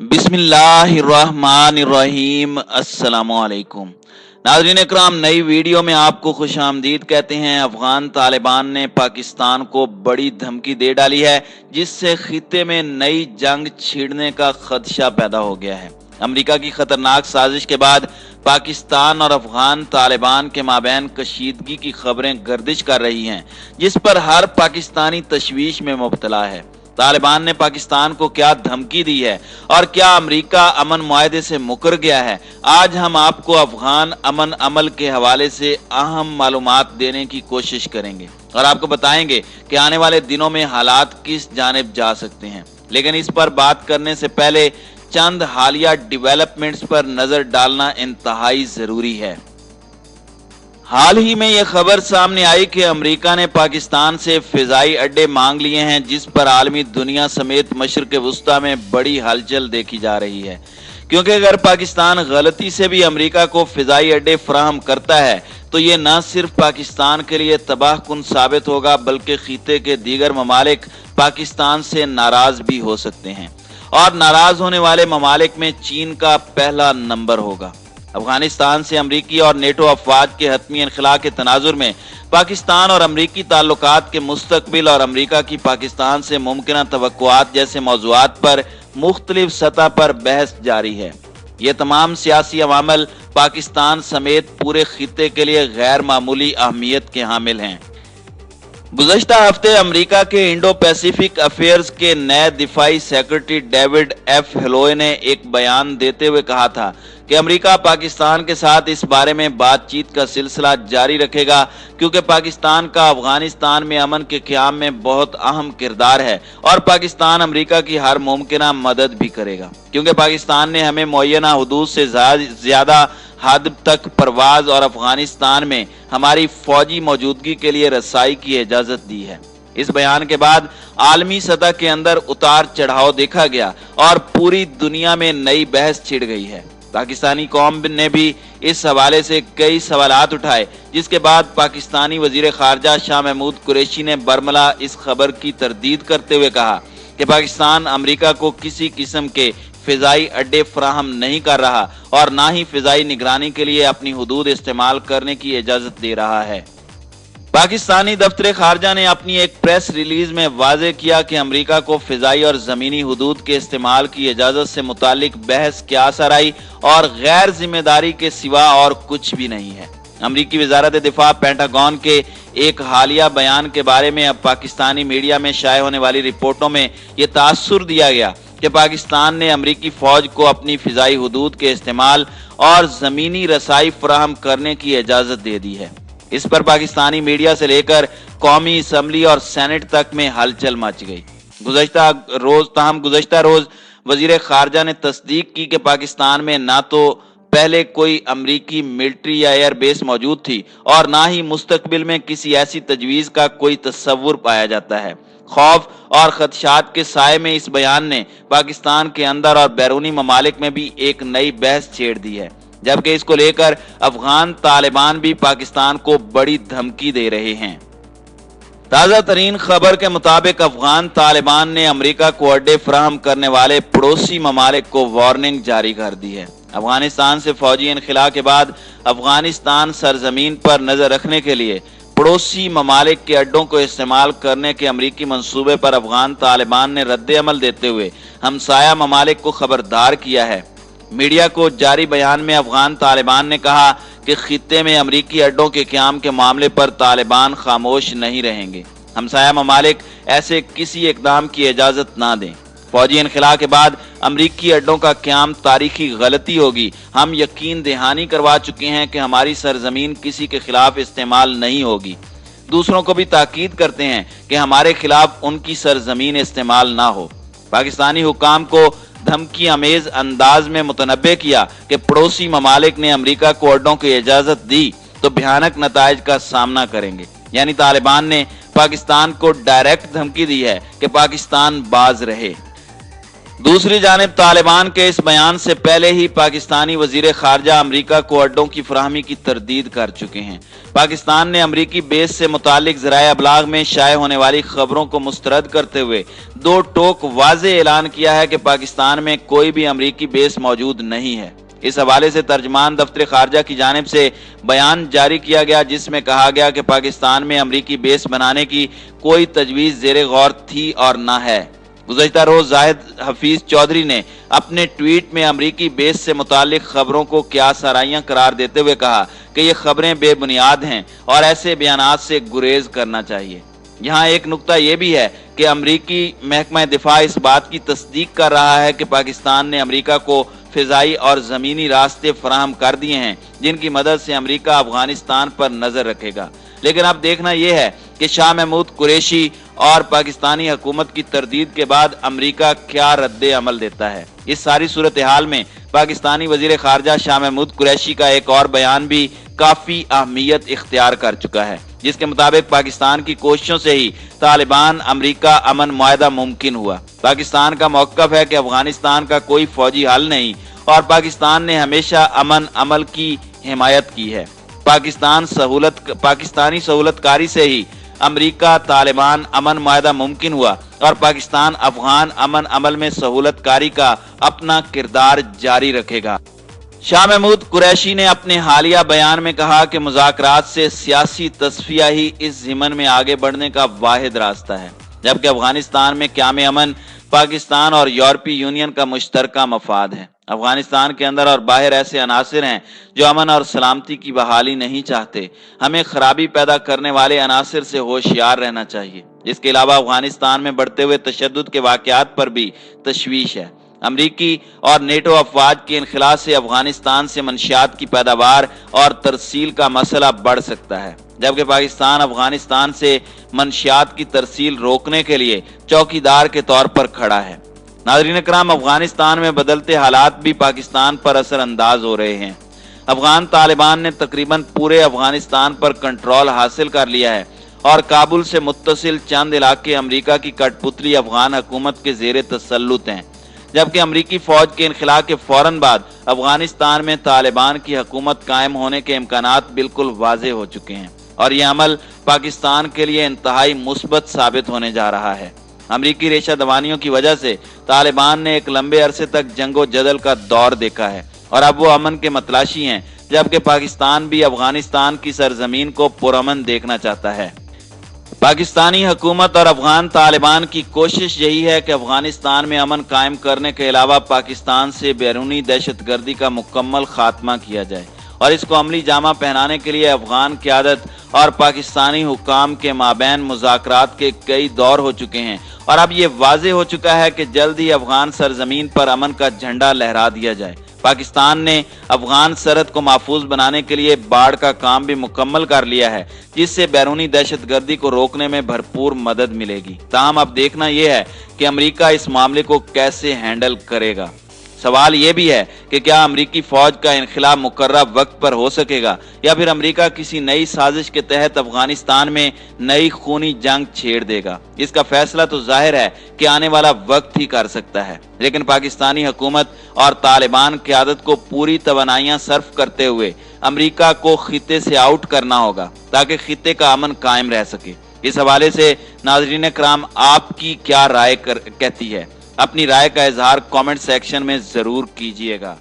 बिस्मिल्लाहिर्रहमानिर्रहीम। अस्सलामुअलैकुम नाज़रीन इकराम, नई वीडियो में आपको खुश आमदीद कहते हैं। अफगान तालिबान ने पाकिस्तान को बड़ी धमकी दे डाली है, जिससे खित्ते में नई जंग छिड़ने का खदशा पैदा हो गया है। अमेरिका की खतरनाक साजिश के बाद पाकिस्तान और अफगान तालिबान के माबैन कशीदगी की खबरें गर्दिश कर रही हैं, जिस पर हर पाकिस्तानी तशवीश में मुब्तला है। तालिबान ने पाकिस्तान को क्या धमकी दी है और क्या अमेरिका अमन मुआहदे से मुकर गया है, आज हम आपको अफगान अमन अमल के हवाले से अहम मालूमात देने की कोशिश करेंगे और आपको बताएंगे कि आने वाले दिनों में हालात किस जानिब जा सकते हैं। लेकिन इस पर बात करने से पहले चंद हालिया डेवलपमेंट्स पर नजर डालना इंतहाई जरूरी है। हाल ही में यह खबर सामने आई कि अमेरिका ने पाकिस्तान से फिजाई अड्डे मांग लिए हैं, जिस पर आलमी दुनिया समेत मशरिक़ वुस्ता में बड़ी हलचल देखी जा रही है। क्योंकि अगर पाकिस्तान गलती से भी अमेरिका को फिजाई अड्डे फराहम करता है तो ये न सिर्फ पाकिस्तान के लिए तबाहकुन साबित होगा, बल्कि खित्ते के दीगर ममालिक पाकिस्तान से नाराज भी हो सकते हैं और नाराज होने वाले ममालिक में चीन का पहला नंबर होगा। अफगानिस्तान से अमरीकी और नेटो अफवाज के हतमी इनखला के तनाजुर में पाकिस्तान और अमरीकी ताल्लुकात के मुस्तकबिल और अमरीका की पाकिस्तान से मुमकिन तवक्कुआत जैसे मौज़ूआत पर मुख्तलिफ सतह पर बहस जारी है। ये तमाम सियासी अवामल पाकिस्तान समेत पूरे खित्ते के लिए गैर मामूली अहमियत के हामिल हैं। गुज़श्ता हफ्ते अमेरिका के इंडो पैसिफिक अफेयर्स के नए दिफाई सेक्रेटरी डेविड एफ हेलोए ने एक बयान देते हुए कहा था कि अमेरिका पाकिस्तान के साथ इस बारे में बातचीत का सिलसिला जारी रखेगा, क्योंकि पाकिस्तान का अफगानिस्तान में अमन के क़याम में बहुत अहम किरदार है और पाकिस्तान अमेरिका की हर मुमकिन मदद भी करेगा, क्योंकि पाकिस्तान ने हमें मुअय्यना हुदूद से ज़्यादा हद तक परवाज और अफगानिस्तान में हमारी फौजी मौजूदगी के लिए रसाई की इजाजत दी है। इस बयान के बाद आलमी सतह के अंदर उतार चढ़ाव देखा गया और पूरी दुनिया में नई बहस छिड़ गई है। पाकिस्तानी कौम ने भी इस हवाले से कई सवालात उठाए, जिसके बाद पाकिस्तानी वजीर खारजा शाह महमूद कुरैशी ने बरमला इस खबर की तरदीद करते हुए कहा कि पाकिस्तान अमेरिका को किसी किस्म के फिजाई अड्डे फराहम नहीं कर रहा और ना ही फिजाई निगरानी के लिए अपनी हुदूद इस्तेमाल करने की इजाजत दे रहा है। पाकिस्तानी दफ्तर खारजा ने अपनी एक प्रेस रिलीज में वाज़ेह किया कि अमेरिका को फिजाई और जमीनी हुदूद के इस्तेमाल की इजाजत से मुतालिक बहस क्या सराई और गैर जिम्मेदारी के सिवा और कुछ भी नहीं है। अमरीकी वजारत दिफा पेंटागन के एक हालिया बयान के बारे में अब पाकिस्तानी मीडिया में शाये होने वाली रिपोर्टों में यह तासुर दिया गया कि पाकिस्तान ने अमरीकी फौज को अपनी फिजाई हुदूद के इस्तेमाल और जमीनी रसाई फराहम करने की इजाजत दे दी है। इस पर पाकिस्तानी मीडिया से लेकर कौमी असम्बली और सेनेट तक में हलचल मच गई। गुज़श्ता रोज वजीर खारजा ने तस्दीक की कि पाकिस्तान में ना तो पहले कोई अमरीकी मिलिट्री या एयर बेस मौजूद थी और ना ही मुस्तकबिल में किसी ऐसी तजवीज़ का कोई तस्वुर पाया जाता है। खौफ और खदशात के साए में इस बयान ने पाकिस्तान के अंदर और बैरूनी ममालिक में भी एक नई बहस छेड़ दी है, जबकि इसको लेकर अफगान तालिबान भी पाकिस्तान को बड़ी धमकी दे रहे हैं। ताज़ा तरीन खबर के मुताबिक अफगान तालिबान ने अमेरिका को अड्डे फराहम करने वाले पड़ोसी ममालिक को वार्निंग जारी कर दी है। अफगानिस्तान से फौजी इनखला के बाद अफगानिस्तान सरजमीन पर नजर रखने के लिए पड़ोसी ममालिक के अड्डों को इस्तेमाल करने के अमरीकी मंसूबे पर अफगान तालिबान ने रद्द अमल देते हुए हमसाया ममालिक को खबरदार किया है। मीडिया को जारी बयान में अफगान तालिबान ने कहा कि खित्ते में अमरीकी अड्डों के क़याम के मामले पर तालिबान खामोश नहीं रहेंगे। हमसाया ममालिक ऐसे किसी इकदाम की इजाज़त ना दें। फौजी इनखला के बाद अमरीकी अड्डों का क़याम तारीखी गलती होगी। हम यकीन दहानी करवा चुके हैं कि हमारी सरजमीन किसी के खिलाफ इस्तेमाल नहीं होगी। दूसरों को भी ताकीद करते हैं कि हमारे खिलाफ उनकी सरजमीन इस्तेमाल ना हो। पाकिस्तानी हुकाम को धमकी अमेज अंदाज में मुतनब्बे किया कि पड़ोसी ममालिक ने अमेरिका को अड्डों की इजाजत दी तो भयानक नताइज का सामना करेंगे। यानी तालिबान ने पाकिस्तान को डायरेक्ट धमकी दी है कि पाकिस्तान बाज रहे। दूसरी जानिब तालिबान के इस बयान से पहले ही पाकिस्तानी वजीर खारजा अमरीका को अड्डों की फराहमी की तरदीद कर चुके हैं। पाकिस्तान ने अमरीकी बेस से मुतालिक ज़राए अबलाग में शाये होने वाली खबरों को मुस्तरद करते हुए दो टोक वाज़े ऐलान किया है कि पाकिस्तान में कोई भी अमरीकी बेस मौजूद नहीं है। इस हवाले से तर्जमान दफ्तर खारजा की जानिब से बयान जारी किया गया, जिसमें कहा गया कि पाकिस्तान में अमरीकी बेस बनाने की कोई तजवीज़ ज़ेरे गौर थी और न है। गुज़श्ता रोज जाहिद हफीज चौधरी ने अपने ट्वीट में अमरीकी बेस से मुतालिक खबरों को क़ियास आराइयां करार देते हुए कहा कि ये खबरें बेबुनियाद हैं और ऐसे बयानात से गुरेज करना चाहिए। यहाँ एक नुक्ता यह भी है कि अमरीकी महकमा दिफा इस बात की तस्दीक कर रहा है कि पाकिस्तान ने अमरीका को फिजाई और ज़मीनी रास्ते फराहम कर दिए हैं, जिनकी मदद से अमरीका अफगानिस्तान पर नजर रखेगा। लेकिन अब देखना यह है कि शाह महमूद कुरैशी और पाकिस्तानी हुकूमत की तरदीद के बाद अमरीका क्या रद्दे अमल देता है। इस सारी सूरत हाल में पाकिस्तानी वजीर खारजा शाह महमूद कुरैशी का एक और बयान भी काफी अहमियत इख्तियार कर चुका है, जिसके मुताबिक पाकिस्तान की कोशिशों से ही तालिबान अमरीका अमन मुआहदा मुमकिन हुआ। पाकिस्तान का मौक़िफ़ है कि अफगानिस्तान का कोई फौजी हल नहीं और पाकिस्तान ने हमेशा अमन अमल की हिमायत की है। पाकिस्तानी सहूलतकारी से ही अमरीका तालिबान अमन मुआहदा मुमकिन हुआ और पाकिस्तान अफगान अमन अमल में सहूलतकारी का अपना किरदार जारी रखेगा। शाह महमूद कुरैशी ने अपने हालिया बयान में कहा कि मुज़ाकरात से सियासी तस्फिया ही इस ज़िमन में आगे बढ़ने का वाहिद रास्ता है, जबकि अफगानिस्तान में क़याम अमन पाकिस्तान और यूरोपीय यूनियन का मुश्तरका मफाद है। अफगानिस्तान के अंदर और बाहर ऐसे अनासिर हैं जो अमन और सलामती की बहाली नहीं चाहते। हमें खराबी पैदा करने वाले अनासिर से होशियार रहना चाहिए। इसके अलावा अफगानिस्तान में बढ़ते हुए तशद्दुद के वाक़यात पर भी तशवीश है। अमरीकी और नेटो अफवाज के इनखिला से अफगानिस्तान से मंशियात की पैदावार और तरसील का मसला बढ़ सकता है, जबकि पाकिस्तान अफगानिस्तान से मंशियात की तरसील रोकने के लिए चौकीदार के तौर पर खड़ा है। नाज़रीन इकराम, अफगानिस्तान में बदलते हालात भी पाकिस्तान पर असर अंदाज हो रहे हैं। अफगान तालिबान ने तकरीबन पूरे अफगानिस्तान पर कंट्रोल हासिल कर लिया है और काबुल से मुत्तसिल चंद इलाके अमरीका की कठपुतली अफगान हुकूमत के जेर तसल्लुत हैं, जबकि अमरीकी फौज के इनखिला के फौरन बाद अफगानिस्तान में तालिबान की हुकूमत कायम होने के इम्कानात बिल्कुल वाज़े हो चुके हैं और यह अमल पाकिस्तान के लिए इंतहाई मुस्बत साबित होने जा रहा है। अमरीकी रेशा दवानियों की वजह से तालिबान ने एक लंबे अरसे तक जंगो जदल का दौर देखा है और अब वो अमन के मतलाशी हैं, जबकि पाकिस्तान भी अफगानिस्तान की सरजमीन को पुरअमन देखना चाहता है। पाकिस्तानी हुकूमत और अफगान तालिबान की कोशिश यही है कि अफगानिस्तान में अमन कायम करने के अलावा पाकिस्तान से बैरूनी दहशतगर्दी का मुकम्मल खात्मा किया जाए और इसको अमली जामा पहनाने के लिए अफगान क़यादत और पाकिस्तानी हुकाम के माबैन मुज़ाकरात के कई दौर हो चुके हैं और अब ये वाज़े हो चुका है कि जल्द ही अफगान सरजमीन पर अमन का झंडा लहरा दिया जाए। पाकिस्तान ने अफगान सरहद को महफूज बनाने के लिए बाढ़ का काम भी मुकम्मल कर लिया है, जिससे बैरूनी दहशतगर्दी को रोकने में भरपूर मदद मिलेगी। ताहम अब देखना यह है कि अमरीका इस मामले को कैसे हैंडल करेगा। सवाल यह भी है कि क्या अमरीकी फौज का इनखिला मुकर्रर वक्त पर हो सकेगा या फिर अमरीका किसी नई साजिश के तहत अफगानिस्तान में नई खूनी जंग छेड़ देगा। इसका फैसला तो जाहिर है कि आने वाला वक्त ही कर सकता है, लेकिन पाकिस्तानी हुकूमत और तालिबान क़यादत को पूरी तवानाइयां सर्फ करते हुए अमरीका को खित्ते से आउट करना होगा ताकि खित्ते का अमन कायम रह सके। इस हवाले से नाज़रीन इकराम, आपकी क्या राय कहती है? अपनी राय का इजहार कमेंट सेक्शन में जरूर कीजिएगा।